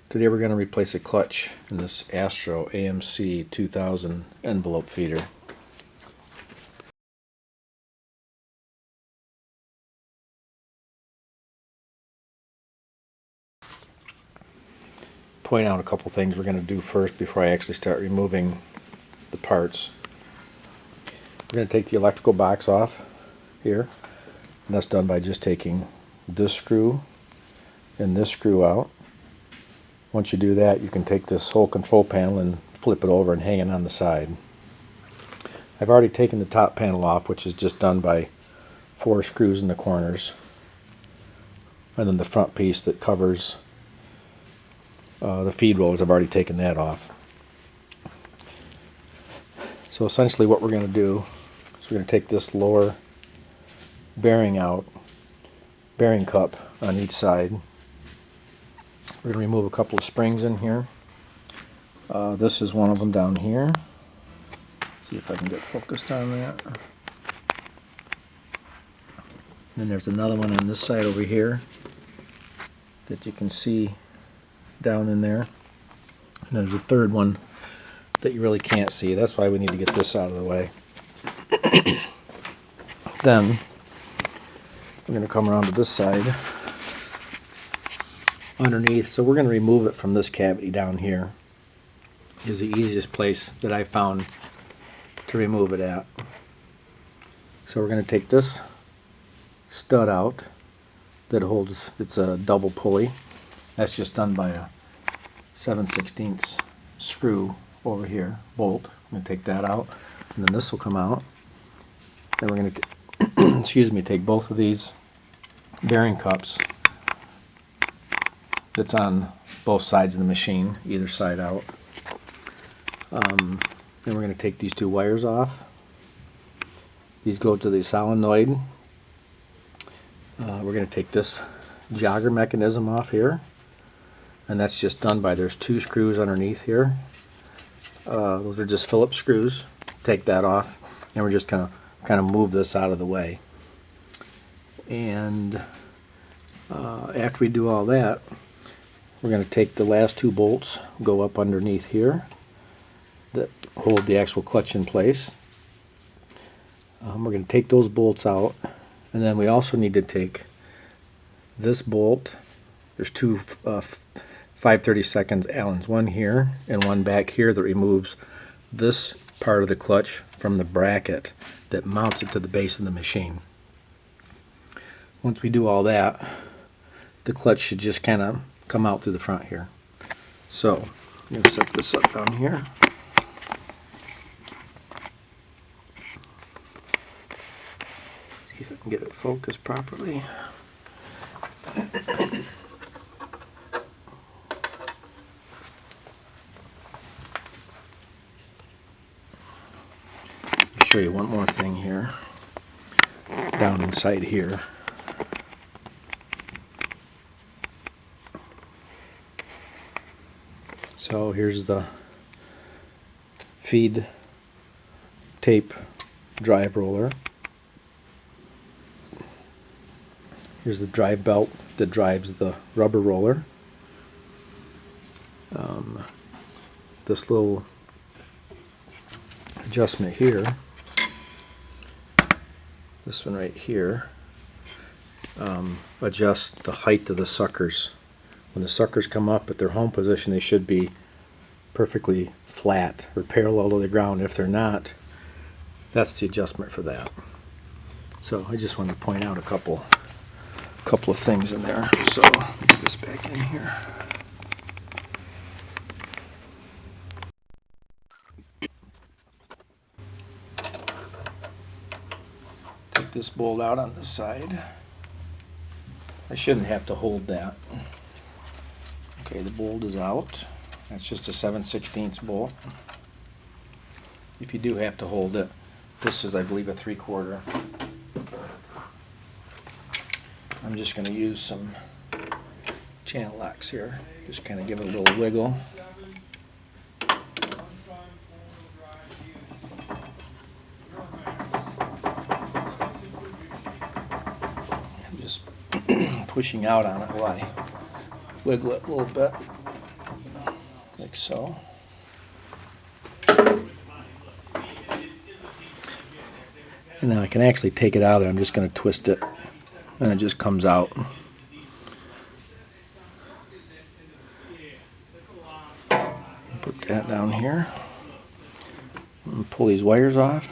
Today we're going to replace a clutch in this Astro AMC-2000 envelope feeder. Point out a couple things we're going to do first before I actually start removing the parts. We're going to take the electrical box off here, and that's done by just taking this screw and this screw out. Once you do that, you can take this whole control panel and flip it over and hang it on the side. I've already taken the top panel off, which is just done by 4 screws in the corners, and then the front piece that covers the feed rollers, I've already taken that off. So essentially what we're going to do is we're going to take this lower bearing out, bearing cup on each side. We're going to remove a couple of springs in here. This is one of them down here. See if I can get focused on that. And then there's another one on this side over here that you can see down in there. And there's a third one that you really can't see. That's why we need to get this out of the way. Then we're going to come around to this side underneath. So we're going to remove it from this cavity down here. Is the easiest place that I found to remove it at. So we're going to take this stud out that holds, it's a double pulley. That's just done by a 7/16 screw over here, bolt. I'm going to take that out, and then this will come out. Then we're going to excuse me, take both of these bearing cups that's on both sides of the machine, either side out. Then we're going to take these 2 wires off. These go to the solenoid. We're going to take this jogger mechanism off here, and that's just done by, there's 2 screws underneath here. Those are just Phillips screws. Take that off, and we're just going to kind of move this out of the way. And after we do all that, we're going to take the last 2 bolts, go up underneath here, that hold the actual clutch in place. We're going to take those bolts out, and then we also need to take this bolt. There's 2 5/32 Allens, one here and one back here, that removes this part of the clutch from the bracket that mounts it to the base of the machine. Once we do all that, the clutch should just kind of come out through the front here. So I'm going to set this up down here. See if I can get it focused properly. Show you one more thing here, down inside here. So here's the feed tape drive roller. Here's the drive belt that drives the rubber roller. This little adjustment here, this one right here, adjusts the height of the suckers. When the suckers come up at their home position, they should be perfectly flat or parallel to the ground. If they're not, that's the adjustment for that. So I just wanted to point out a couple of things in there. So get this back in here. Take this bolt out on this side. I shouldn't have to hold that. Okay, the bolt is out. That's just a 7/16 bolt. If you do have to hold it, this is, I believe, a 3/4. I'm just going to use some channel locks here. Just kind of give it a little wiggle. I'm just pushing out on it while I wiggle it a little bit. like so. And now I can actually take it out of there. I'm just going to twist it, and it just comes out. Put that down here. And pull these wires off.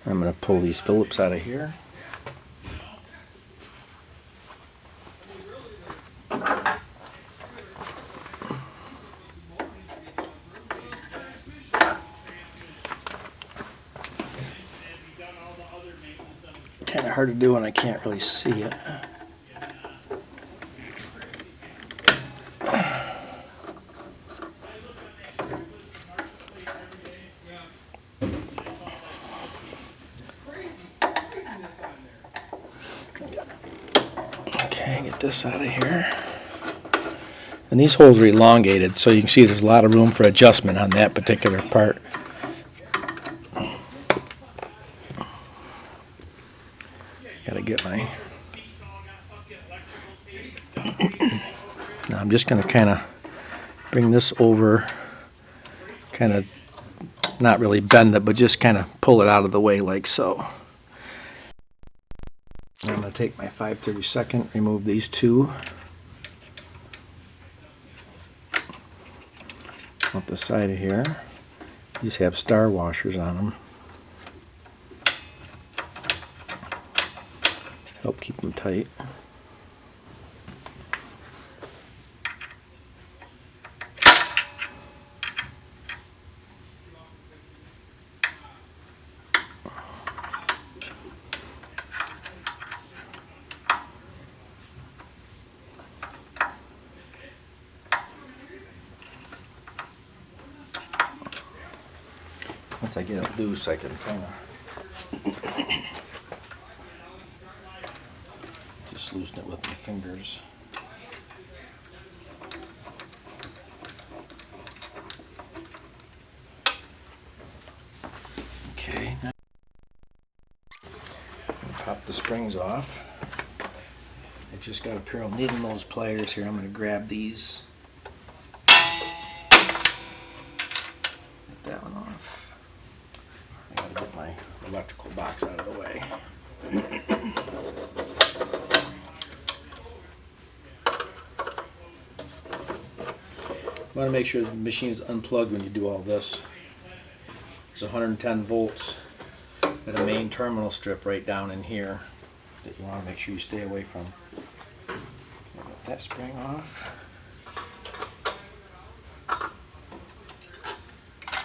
I'm going to pull these Phillips out of here. Kind of hard to do when I can't really see it. Okay, get this out of here. And these holes are elongated, so you can see there's a lot of room for adjustment on that particular part. Gotta get my... Now I'm just gonna kind of bring this over, kind of not really bend it, but just kind of pull it out of the way like so. I'm going to take my 5/32, remove these two off the side of here. These have star washers on them. Help keep them tight. Once I get it loose, I can kind of just loosen it with my fingers. Okay, now pop the springs off. I just got a pair of needle nose pliers here. I'm going to grab these. Get that one off. I gotta get my electrical box out of the way. You want to make sure the machine is unplugged when you do all this. There's 110 volts at a main terminal strip right down in here that you want to make sure you stay away from. Get that spring off.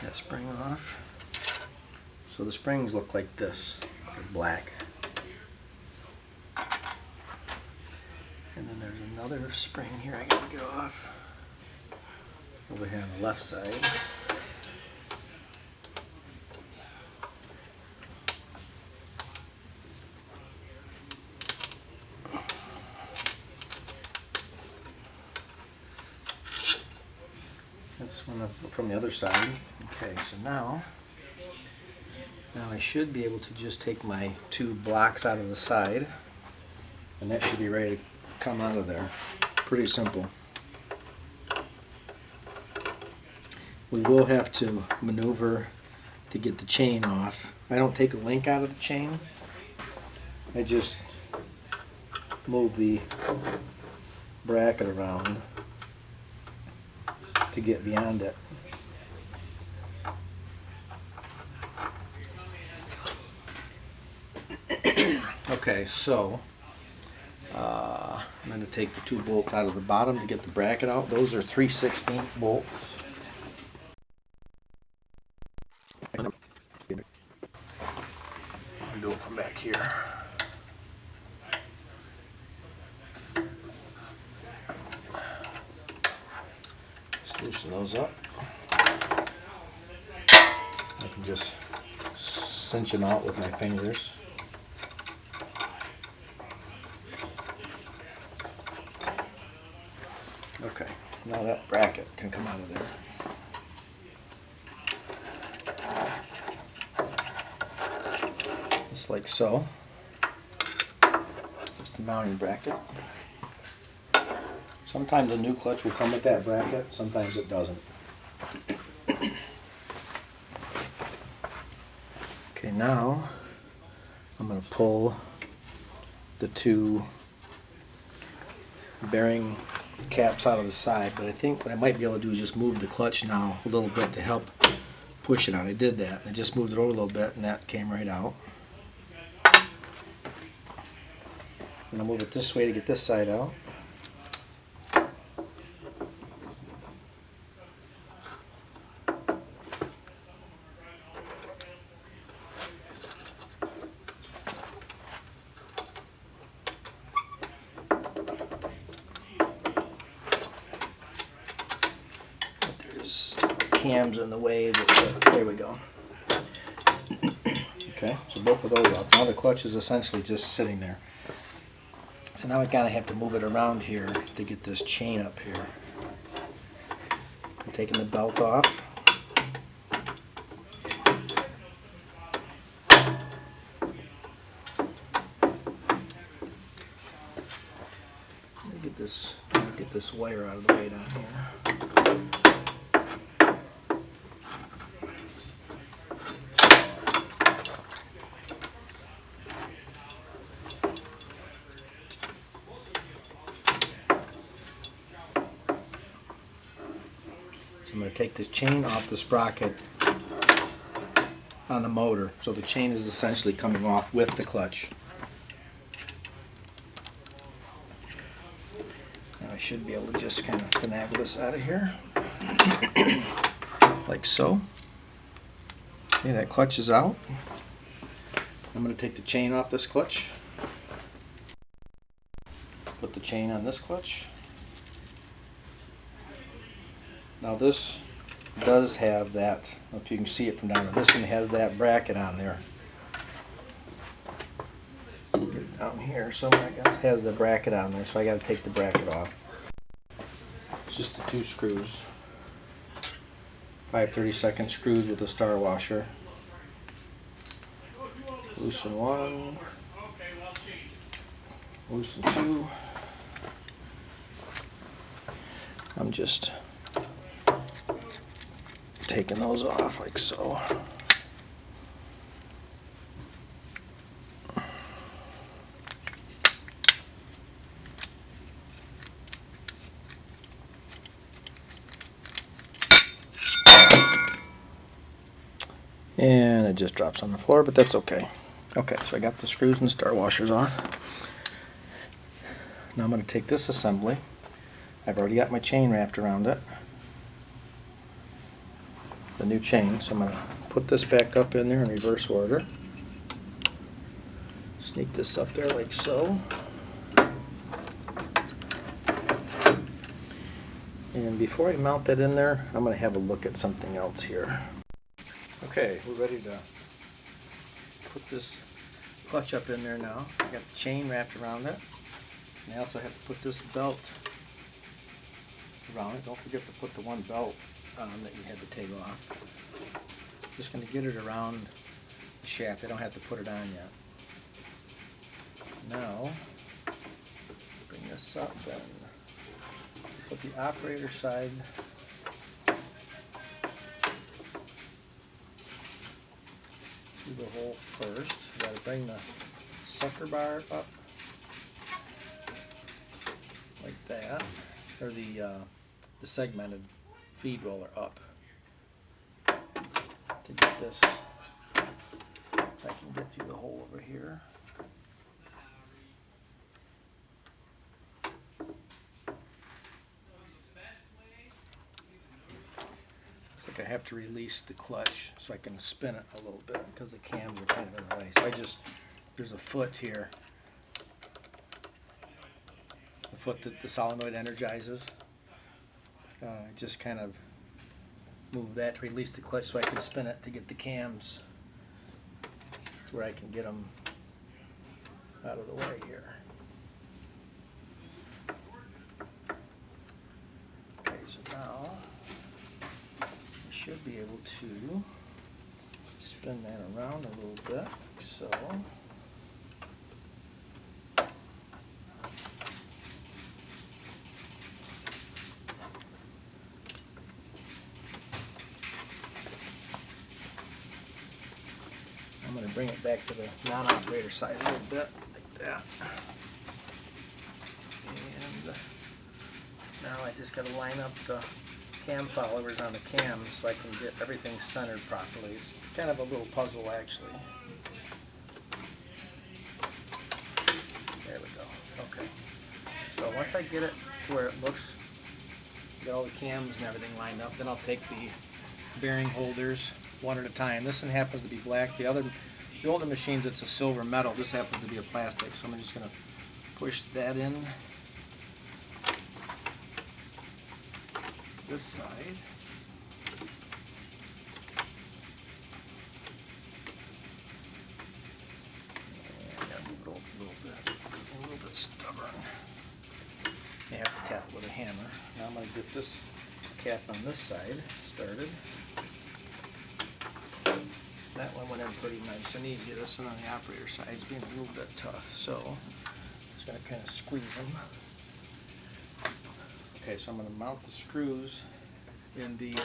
That spring off. So the springs look like this. They're black. And then there's another spring here I gotta get off. Over here on the left side. That's one from the other side. Okay, so now I should be able to just take my two blocks out of the side, and that should be ready to come out of there. Pretty simple. We will have to maneuver to get the chain off. I don't take a link out of the chain. I just move the bracket around to get beyond it. Okay, so I'm going to take the two bolts out of the bottom to get the bracket out. Those are 3/16 bolts. I'll do it from back here. Just loosen those up. I can just cinch them out with my fingers. Okay, now that bracket can come out of there. just like so. Just the mounting bracket. Sometimes a new clutch will come with that bracket, sometimes it doesn't. Okay, now I'm going to pull the two bearing caps out of the side, but I think what I might be able to do is just move the clutch now a little bit to help push it out. I did that. I just moved it over a little bit and that came right out. I'm going to move it this way to get this side out. Cams in the way that there we go. Okay, so both of those up. Now the clutch is essentially just sitting there. So now I gotta have to move it around here to get this chain up here. I'm taking the belt off. Let me get this wire out of the way down here. So I'm going to take this chain off the sprocket on the motor, so the chain is essentially coming off with the clutch. Now I should be able to just kind of finagle this out of here, like so. Okay, that clutch is out. I'm going to take the chain off this clutch, put the chain on this clutch. Now this does have that, I don't know if you can see it from down there, this one has that bracket on there. Get it down here somewhere, I guess. It has the bracket on there, so I got to take the bracket off. It's just the two screws. 5/32 screws with a star washer. Loosen one, loosen two. I'm just taking those off like so. And it just drops on the floor, but that's okay. Okay, so I got the screws and star washers off. Now I'm going to take this assembly. I've already got my chain wrapped around it. The new chain, so I'm going to put this back up in there in reverse order. Sneak this up there like so. And before I mount that in there, I'm going to have a look at something else here. Okay, we're ready to put this clutch up in there now. I got the chain wrapped around it. And I also have to put this belt around it. Don't forget to put the one belt on that you had to take off. Just going to get it around the shaft. I don't have to put it on yet. Now, bring this up and put the operator side through the hole first. You got to bring the sucker bar up like that, or the segmented feed roller up to get this. I can get through the hole over here. Looks like I have to release the clutch so I can spin it a little bit because the cams are kind of in the way. So there's a foot here. The foot that the solenoid energizes. I just kind of move that to release the clutch so I can spin it to get the cams to where I can get them out of the way here. Okay, so now I should be able to spin that around a little bit, like so. to bring it back to the non-operator side a little bit, like that. And now I just got to line up the cam followers on the cams so I can get everything centered properly. It's kind of a little puzzle actually. There we go. Okay. So once I get it to where it looks, get all the cams and everything lined up, then I'll take the bearing holders one at a time. This one happens to be black. The older machines, it's a silver metal. This happens to be a plastic. So I'm just going to push that in this side. And I gotta move it over a little bit stubborn. You have to tap it with a hammer. Now I'm going to get this cap on this side started. That one went in pretty nice and easy. This one on the operator side is being a little bit tough, so just going to kind of squeeze them. Okay, so I'm going to mount the screws in the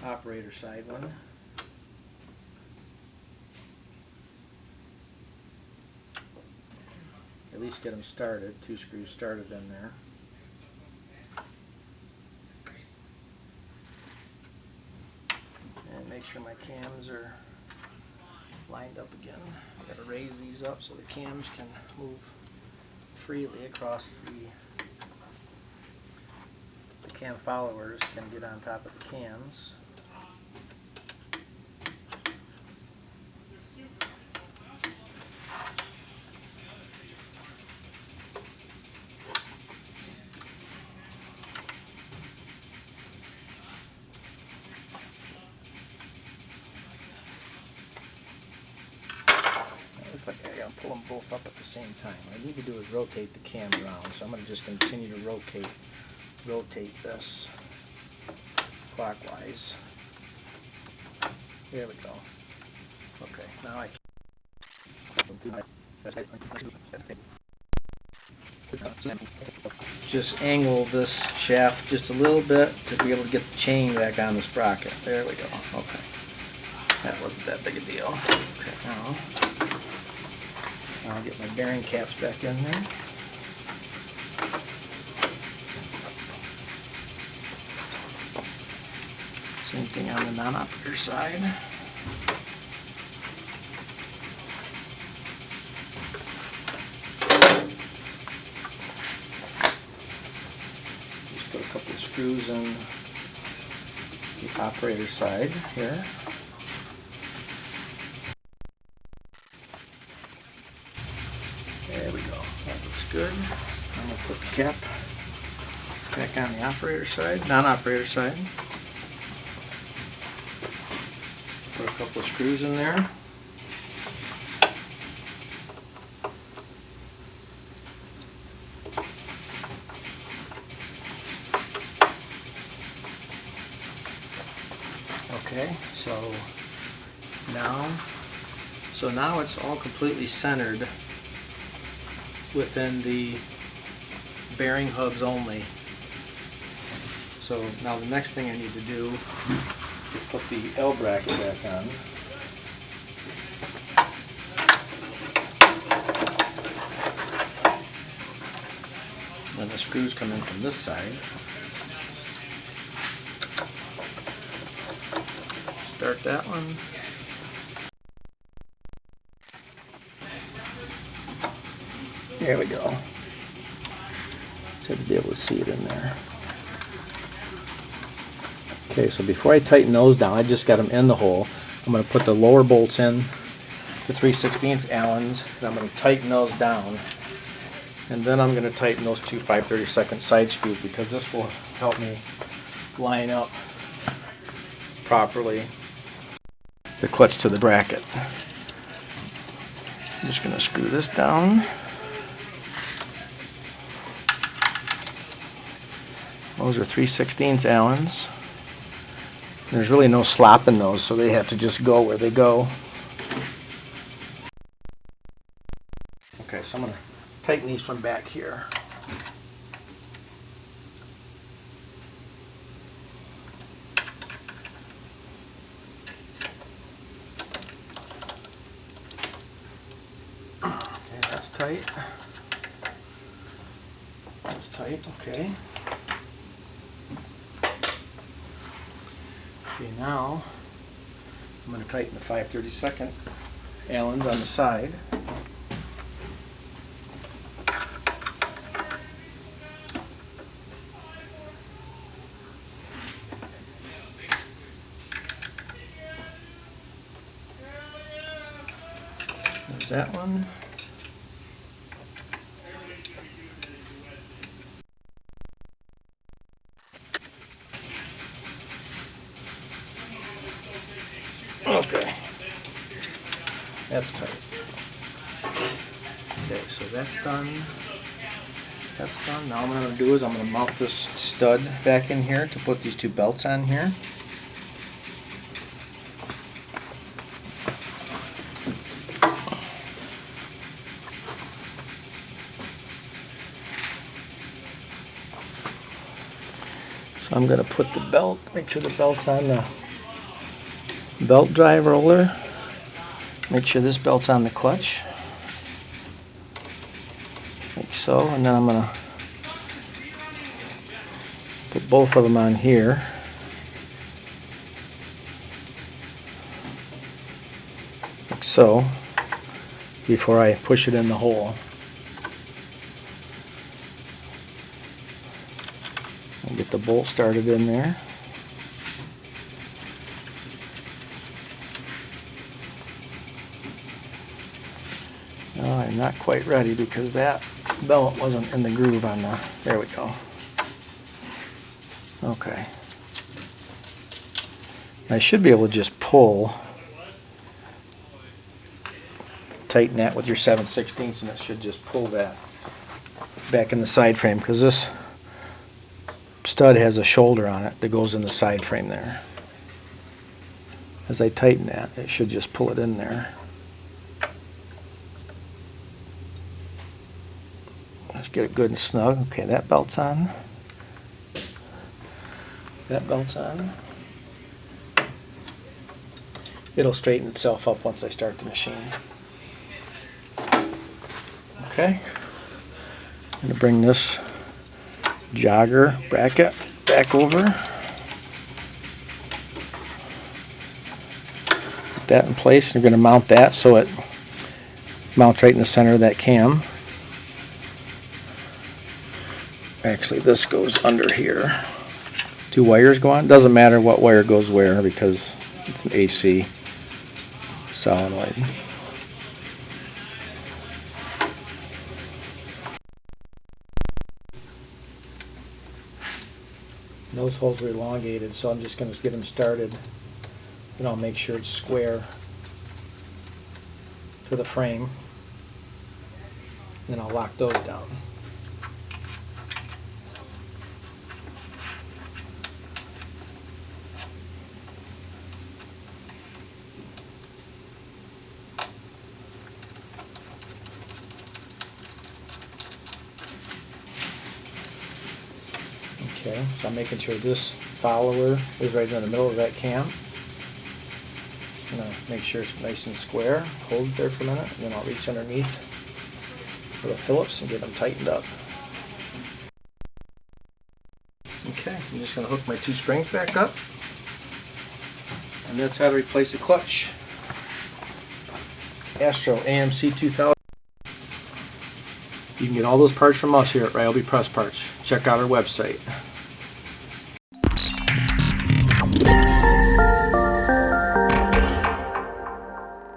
operator side one. At least get them started, 2 screws started in there. And make sure my cams are lined up again. I've got to raise these up so the cams can move freely across the cam followers can get on top of the cams. Looks like I gotta pull them both up at the same time. What I need to do is rotate the cam around, so I'm going to just continue to rotate this clockwise. There we go. Okay, now I just angle this shaft just a little bit to be able to get the chain back on the sprocket. There we go. Okay. That wasn't that big a deal. Okay, now I'll get my bearing caps back in there. Same thing on the non-operator side. Just put a couple of screws in the operator side here. There we go. That looks good. I'm going to put the cap back on the operator side, non-operator side. Put a couple of screws in there. Okay, so now it's all completely centered within the bearing hubs only. So now the next thing I need to do is put the L bracket back on. Then the screws come in from this side. Start that one. There we go. Should be able to see it in there. Okay, so before I tighten those down, I just got them in the hole. I'm going to put the lower bolts in, the 3/16 Allens, and I'm going to tighten those down. And then I'm going to tighten those 2 5/32 side screws because this will help me line up properly the clutch to the bracket. I'm just going to screw this down. Those are 3/16 Allens. There's really no slop in those, so they have to just go where they go. Okay, so I'm going to tighten these from back here. That's tight. That's tight, okay. Okay, now I'm going to tighten the 5/32 Allen's on the side. There's that one. Okay, that's tight. Okay, so that's done. That's done. Now what I'm going to do is I'm going to mount this stud back in here to put these two belts on here. So I'm going to put the belt, make sure the belt's on the belt drive roller. Make sure this belt's on the clutch. Like so, and then I'm going to put both of them on here. Like so, before I push it in the hole. I'll get the bolt started in there. Oh, I'm not quite ready because that belt wasn't in the groove on the, there we go. Okay. I should be able to just pull, tighten that with your 7/16 and it should just pull that back in the side frame because this stud has a shoulder on it that goes in the side frame there. As I tighten that, it should just pull it in there. Let's get it good and snug. Okay, that belt's on. That belt's on. It'll straighten itself up once I start the machine. Okay. I'm going to bring this jogger bracket back over. Put that in place. You're going to mount that so it mounts right in the center of that cam. Actually, this goes under here. Two wires go on. Doesn't matter what wire goes where because it's an AC solenoid. Those holes are elongated, so I'm just going to get them started, and I'll make sure it's square to the frame. Then I'll lock those down. Okay, so I'm making sure this follower is right in the middle of that cam. I'm going to make sure it's nice and square. Hold it there for a minute, and then I'll reach underneath with a Phillips and get them tightened up. Okay, I'm just going to hook my two springs back up. And that's how to replace a clutch. Astro AMC-2000. You can get all those parts from us here at RYOBI Press Parts. Check out our website.